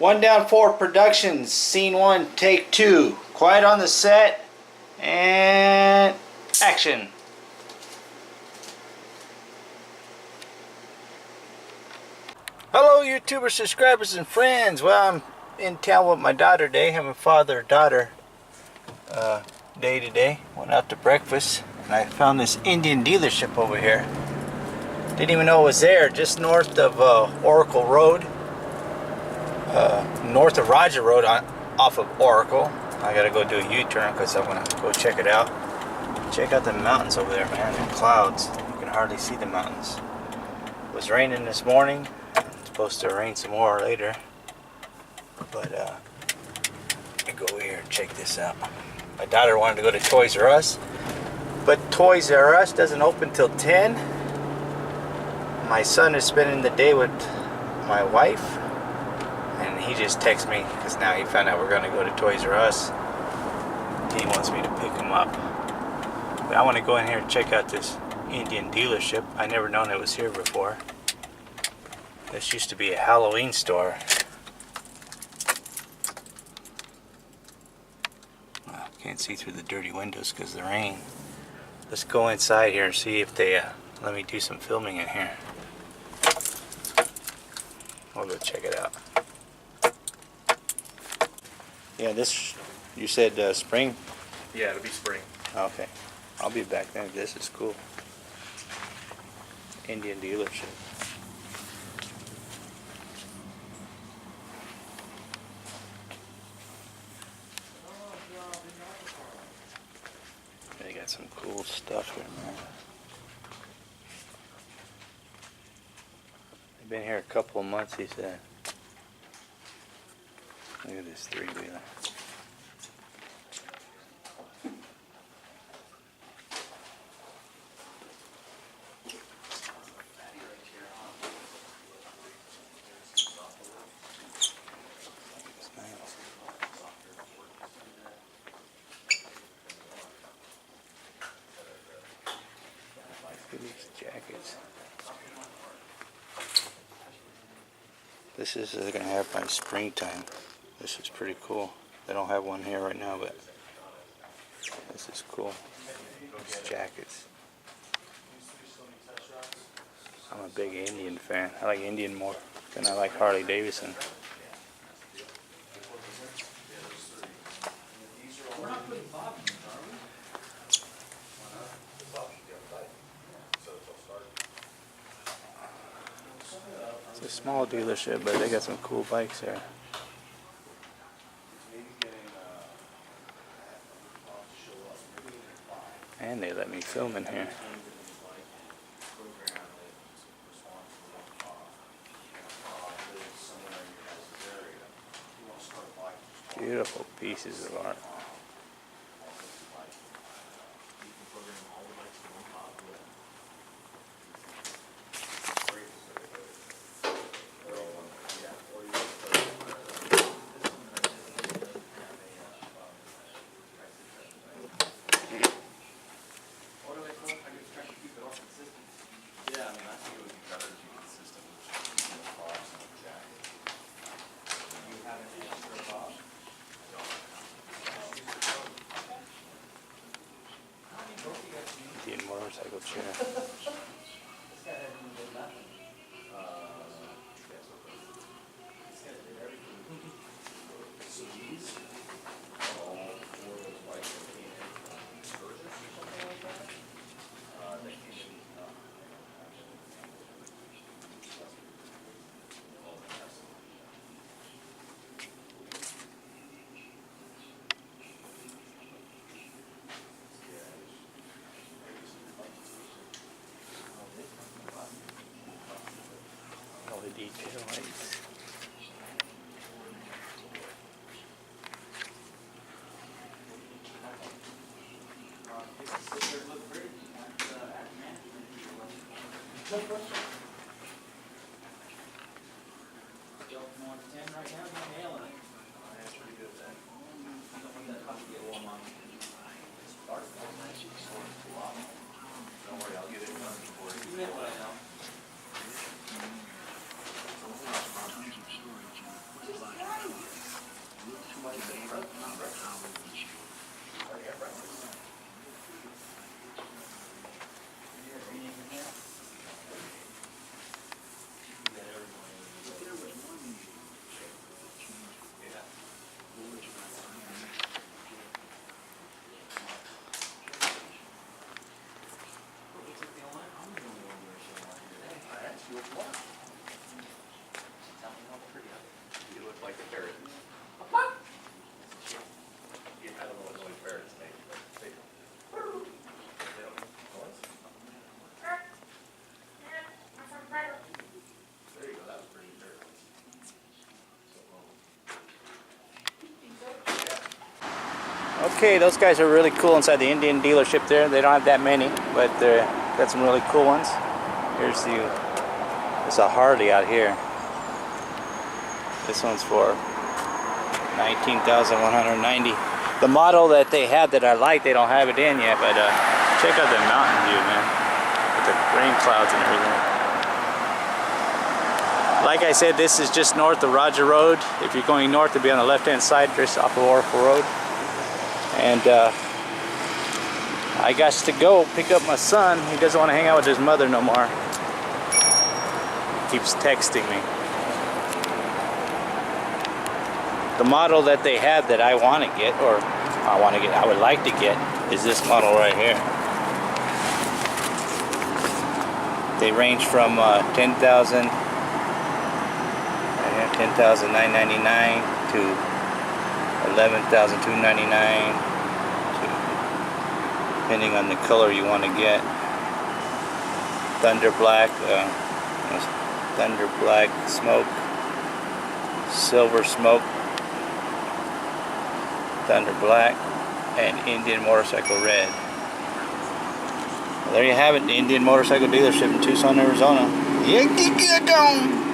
One Down 4 Productions, Scene 1, Take 2. Quiet on the set, and action. Hello YouTuber subscribers and friends. Well, I'm in town with my daughter today, having father-daughter day today. Went out to breakfast, and I found this Indian dealership over here. Didn't even know it was there, just north of Oracle Road. North of Roger Road off of Oracle. I gotta go do a U-turn because I'm gonna go check it out. Check out the mountains over there, man. The clouds. You can hardly see the mountains. It was raining this morning. It's supposed to rain some more later. But let me go over here and check this out. My daughter wanted to go to Toys R Us, but Toys R Us doesn't open till 10. My son is spending the day with my wife, and he just texted me because now he found out we're going to go to Toys R Us. He wants me to pick him up. But I want to go in here and check out this Indian dealership. I never known it was here before. This used to be a Halloween store. Well, can't see through the dirty windows because of the rain. Let's go inside here and see if they let me do some filming in here. We'll go check it out. Yeah, this, you said spring? Yeah, it'll be spring. Okay. I'll be back then. This is cool. Indian dealership. They got some cool stuff here, man. They've been here a couple of months, he said. Look at this three-wheeler. Look at these jackets. This is going to have by springtime. This is pretty cool. They don't have one here right now, but this is cool. These jackets. I'm a big Indian fan. I like Indian more than I like Harley Davidson. It's a small dealership, but they got some cool bikes there. And they let me film in here. Beautiful pieces of art. Indian motorcycle chair. All the detail lights. You look like a ferret. Yeah, I don't know what noise ferrets make, but they don't. Noise? There you go, that was pretty ferret. Okay, those guys are really cool inside the Indian dealership there. They don't have that many, but they've got some really cool ones. There's a Harley out here. This one's for $19,190. The model that they had that I like, they don't have it in yet, but check out the mountain view, man, with the rain clouds and everything. Like I said, this is just north of Roger Road. If you're going north, it'll be on the left-hand side, just off of Oracle Road. And I got to go pick up my son. He doesn't want to hang out with his mother no more. He keeps texting me. The model that they had that I want to get, or I would like to get, is this model right here. They range from 10,999 to 11,299, depending on the color you want to get. Thunder black, thunder black smoke, silver smoke, thunder black, and Indian motorcycle red. Well, there you have it, the Indian motorcycle dealership in Tucson, Arizona. Yankee, get on!